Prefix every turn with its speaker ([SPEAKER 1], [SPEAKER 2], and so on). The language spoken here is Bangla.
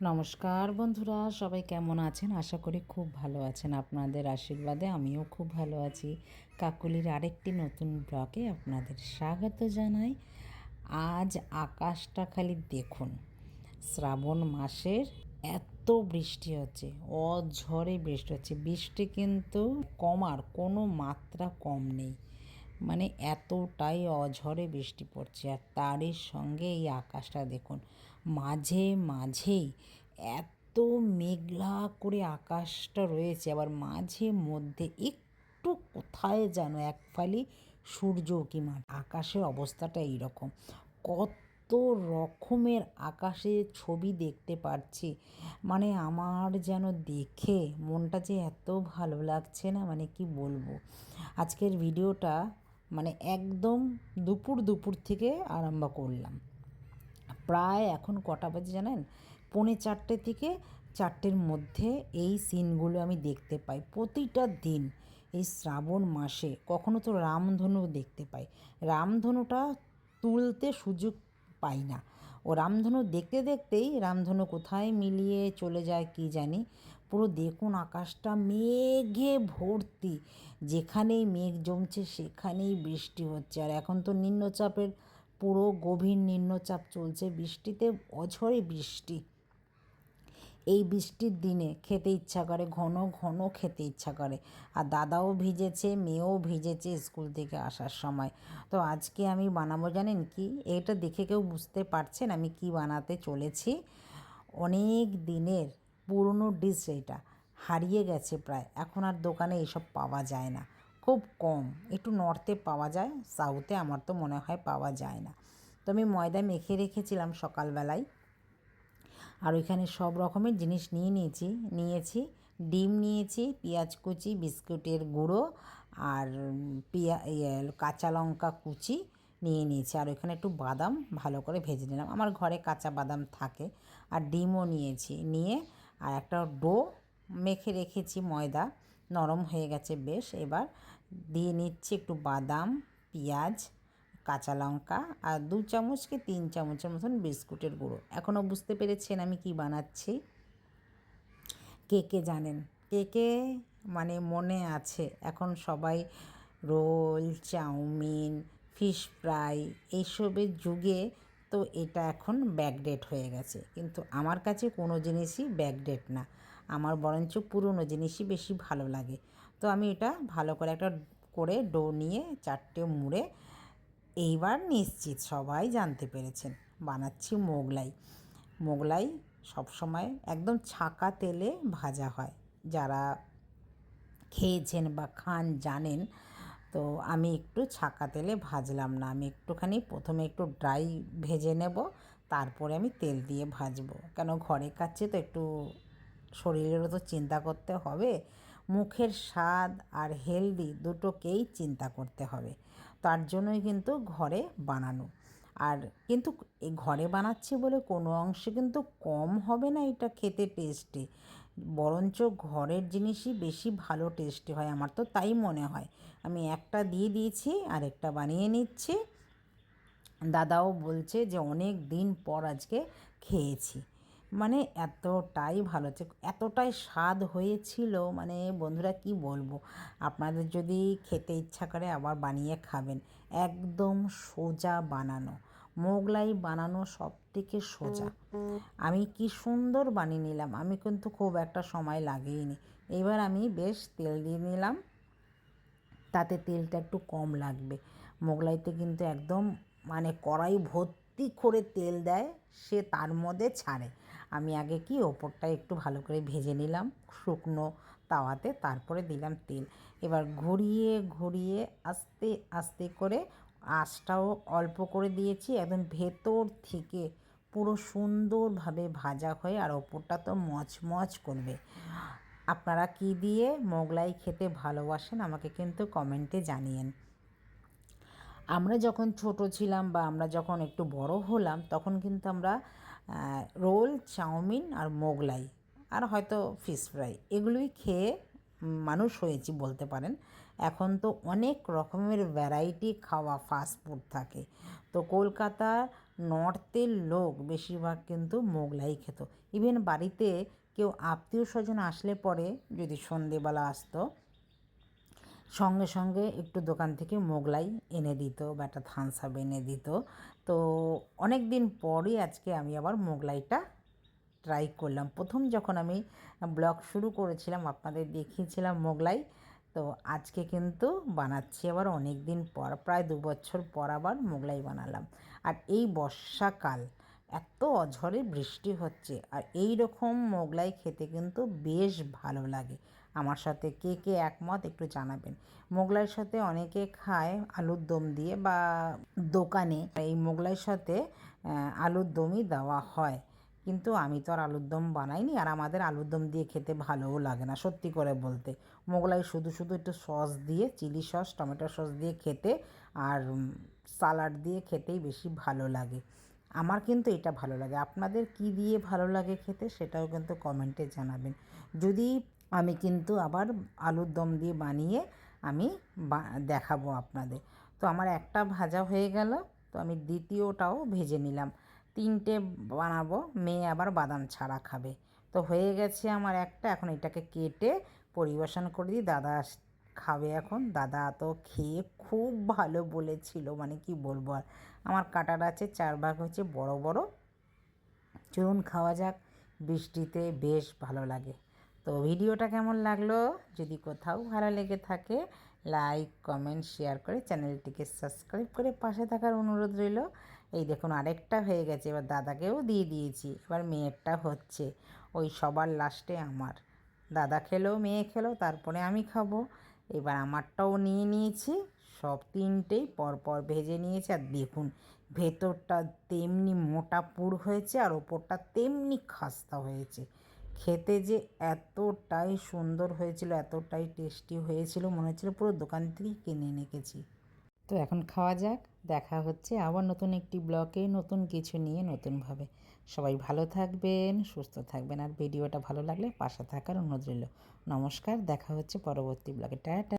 [SPEAKER 1] নমস্কার বন্ধুরা, সবাই কেমন আছেন? আশা করি খুব ভালো আছেন। আপনাদের আশীর্বাদে আমিও খুব ভালো আছি। কাকুলির আরেকটি নতুন ব্লগে আপনাদের স্বাগত জানাই। আজ আকাশটা খালি দেখুন, শ্রাবণ মাসের এত বৃষ্টি হচ্ছে, অঝরে বৃষ্টি হচ্ছে। বৃষ্টি কিন্তু কমার কোনো মাত্রা কম নেই, মানে এতটাই অঝরে বৃষ্টি পড়ছে। আর তারই সঙ্গে এই আকাশটা দেখুন, মাঝে মাঝেই এত মেঘলা করে আকাশটা রয়েছে, আবার মাঝে মধ্যে একটু কোথায় যেন এক ফালি সূর্য কি আকাশের অবস্থাটা এইরকম। কত রকমের আকাশে ছবি দেখতে পাচ্ছি, মানে আমার যেন দেখে মনটা যে এত ভালো লাগছে না, মানে কি বলবো। আজকের ভিডিওটা মানে একদম দুপুর থেকে আরম্ভ করলাম। প্রায় এখন কটা বাজে জানেন? 3:45 থেকে 4টের মধ্যে এই সিনগুলো আমি দেখতে পাই প্রতিটা দিন। এই শ্রাবণ মাসে কখনো তো রামধনু দেখতে পাই, রামধনুটা তুলতে সুযোগ পাই না। ও রামধনু দেখতে দেখতেই রামধনু কোথায় মিলিয়ে চলে যায় কি জানি। পুরো দেখুন আকাশটা মেঘে ভর্তি, যেখানেই মেঘ জমছে সেখানেই বৃষ্টি হচ্ছে। আর এখন তো নিম্নচাপের পুরো গভীর নিম্নচাপ চলছে, বৃষ্টিতে অঝরে বৃষ্টি। এই বৃষ্টির দিনে খেতে ইচ্ছা করে, ঘন ঘন খেতে ইচ্ছা করে। আর দাদাও ভিজেছে, মেয়েও ভিজেছে স্কুল থেকে আসার সময়। তো আজকে আমি বানাবো জানেন কি? এটা দেখে কেউ বুঝতে পারছেন আমি কি বানাতে চলেছি? অনেক দিনের পুরনো ডিশ, এটা হারিয়ে গেছে প্রায়, এখন আর দোকানে এসব পাওয়া যায় না, খুব কম। একটু নর্থে পাওয়া যায়, সাউথে আমার তো মনে হয় পাওয়া যায় না। তো আমি ময়দা মেখে রেখেছিলাম সকালবেলায়, আর ওইখানে সব রকমের জিনিস নিয়েছি। ডিম নিয়েছি, পেঁয়াজ কুচি, বিস্কুটের গুঁড়ো, আর কাঁচা লঙ্কা কুচি নিয়েছি। আর ওইখানে একটু বাদাম ভালো করে ভেজে নিলাম, আমার ঘরে কাঁচা বাদাম থাকে। আর ডিমও নিয়ে আর একটা ডো মেখে রেখেছি, ময়দা নরম হয়ে গেছে বেশ। এবার দিয়ে নিচ্ছি একটু বাদাম, পেঁয়াজ, কাঁচা লঙ্কা, আর 2 চামচ কি 3 চামচের মতন বিস্কুটের গুঁড়ো। এখনও বুঝতে পেরেছেন আমি কি বানাচ্ছি? কে জানেন? কে মানে মনে আছে? এখন সবাই রোল, চাউমিন, ফিশ ফ্রাই এইসবের যুগে, তো এটা এখন ব্যাকডেট হয়ে গেছে। কিন্তু আমার কাছে কোনো জিনিসই ব্যাকডেট না, আমার বরঞ্চ পুরনো জিনিসই বেশি ভালো লাগে। তো আমি এটা ভালো করে একটা করে ডো নিয়ে 4টে মুড়ে, এইবার নিশ্চিত সবাই জানতে পেরেছেন বানাচ্ছি মোগলাই। মোগলাই সবসময় একদম ছাঁকা তেলে ভাজা হয়, যারা খেয়েছেন বা খান জানেন। তো আমি একটু ছাঁকা তেলে ভাজলাম না, আমি একটুখানি প্রথমে একটু ড্রাই ভেজে নেব, তারপরে আমি তেল দিয়ে ভাজবো। কেন ঘরে খাচ্ছি তো একটু শরীরেরও তো চিন্তা করতে হবে, মুখের স্বাদ আর হেলদি দুটোকেই চিন্তা করতে হবে। তার জন্যই কিন্তু ঘরে বানানো। আর কিন্তু এই ঘরে বানাচ্ছি বলে কোনো অংশে কিন্তু কম হবে না এটা খেতে টেস্টে, বরঞ্চ ঘরের জিনিসই বেশি ভালো টেস্টি হয়, আমার তো তাই মনে হয়। আমি একটা দিয়ে দিয়েছি, আর একটা বানিয়ে নিচ্ছি। দাদাও বলছে যে অনেক দিন পর আজকে খেয়েছি, মানে এতটাই ভালো হচ্ছে, এতটাই স্বাদ হয়েছিল, মানে বন্ধুরা কি বলবো। আপনাদের যদি খেতে ইচ্ছা করে আবার বানিয়ে খাবেন। একদম সোজা বানানো, মোগলাই বানানো সব থেকে সোজা। আমি কি সুন্দর বানিয়ে নিলাম, আমি কিন্তু খুব একটা সময় লাগেইনি। এবার আমি বেশ তেল দিয়ে নিলাম, তাতে তেলটা একটু কম লাগবে। মোগলাইতে কিন্তু একদম মানে কড়াই ভর্তি করে তেল দেয়, সে তার মধ্যে ছাড়ে। আমি আগে কি ওপরটা একটু ভালো করে ভেজে নিলাম শুকনো তাওয়াতে, তারপরে দিলাম তেল। এবার ঘুরিয়ে আস্তে আস্তে করে আঁচটাও অল্প করে দিয়েছি, একদম ভেতর থেকে পুরো সুন্দরভাবে ভাজা হয়ে, আর ওপরটা তো মচমচ করবে। আপনারা কি দিয়ে মোগলাই খেতে ভালোবাসেন আমাকে কিন্তু কমেন্টে জানিয়েন। আমরা যখন ছোট ছিলাম বা আমরা যখন একটু বড় হলাম, তখন কিন্তু আমরা রোল, চাউমিন আর মোগলাই, আর হয়তো ফিশ ফ্রাই, এগুলোই খেয়ে মানুষ হয়েছি বলতে পারেন। এখন তো অনেক রকমের ভ্যারাইটি খাওয়া ফাস্ট ফুড থাকে। তো কলকাতার নর্থের লোক বেশিরভাগ কিন্তু মোগলাই খেত। ইভেন বাড়িতে কেউ আত্মীয় স্বজন আসলে পরে যদি সন্ধেবেলা আসতো, সঙ্গে সঙ্গে একটু দোকান থেকে মোগলাই এনে দিত বা একটা থামস আপ এনে দিত। তো অনেক দিন পরই আজকে আমি আবার মোগলাইটা ট্রাই করলাম। প্রথম যখন আমি ব্লগ শুরু করেছিলাম আপনাদের দেখিয়েছিলাম মোগলাই, তো আজকে কিন্তু বানাচ্ছি আবার অনেক দিন পর, প্রায় 2 বছর পর আবার মোগলাই বানালাম। আর এই বর্ষাকাল এত অঝরে বৃষ্টি হচ্ছে, আর এই রকম মোগলাই খেতে কিন্তু বেশ ভালো লাগে। আমার সাথে কে কে একমত একটু জানাবেন। মোগলাইয়ের সাথে অনেকে খায় আলুর দম দিয়ে, বা দোকানে এই মোগলাইয়ের সাথে আলুর দমই দেওয়া হয়, কিন্তু আমি তো আর আলুর দম বানাইনি, আর আমাদের আলুর দম দিয়ে খেতে ভালোও লাগে না সত্যি করে বলতে। মোগলাই শুধু শুধু একটু সস দিয়ে, চিলি সস টমেটো সস দিয়ে খেতে আর সালাড দিয়ে খেতেই বেশি ভালো লাগে। আমার কিন্তু এটা ভালো লাগে। আপনাদের কি দিয়ে ভালো লাগে খেতে সেটাও কিন্তু কমেন্টে জানাবেন। যদি আমি কিন্তু আবার আলুর দম দিয়ে বানিয়ে আমি দেখাবো আপনাদের। তো আমার একটা ভাজা হয়ে গেল, তো আমি দ্বিতীয়টাও ভেজে নিলাম। 3টে বানাবো, মেয়ে আবার বাদাম ছাড়া খাবে। তো হয়ে গেছে আমার একটা, এখন এটাকে কেটে পরিবেশন করে দিই। দাদা খাবে এখন। দাদা তো খেয়ে খুব ভালো বলেছিল, মানে কি বলবো আর। আমার কাটার আছে 4 ভাগ হচ্ছে বড় বড়। চলুন খাওয়া যাক, বৃষ্টিতে বেশ ভালো লাগে। তো ভিডিওটা কেমন লাগলো, যদি কোথাও ভালো লেগে থাকে লাইক কমেন্ট শেয়ার করে চ্যানেলটিকে সাবস্ক্রাইব করে পাশে থাকার অনুরোধ রইল। এই দেখুন আরেকটা হয়ে গেছে, এবার দাদাকেও দিয়ে দিয়েছি, এবার মেয়েরটা হচ্ছে। ওই সবার লাস্টে আমার দাদা খেলো, মেয়ে খেলো, তারপরে আমি খাবো। এবার আমারটাও নিয়ে নিয়েছি, সব 3টেই পরপর ভেজে নিয়েছি। আর দেখুন ভেতরটা তেমনি মোটা পুর হয়েছে আর ওপরটা তেমনি খাস্তা হয়েছে। খেতে যে এতটাই সুন্দর হয়েছিল, এতটাই টেস্টি হয়েছিল, মনে হচ্ছিল পুরো দোকান থেকেই কিনে এনে গেছি। তো এখন খাওয়া যাক। দেখা হচ্ছে আবার নতুন একটি ব্লগে, নতুন কিছু নিয়ে, নতুনভাবে। সবাই ভালো থাকবেন, সুস্থ থাকবেন, আর ভিডিওটা ভালো লাগলে পাশে থাকার অনুরোধ রইল। নমস্কার, দেখা হচ্ছে পরবর্তী ব্লগে। টাটা।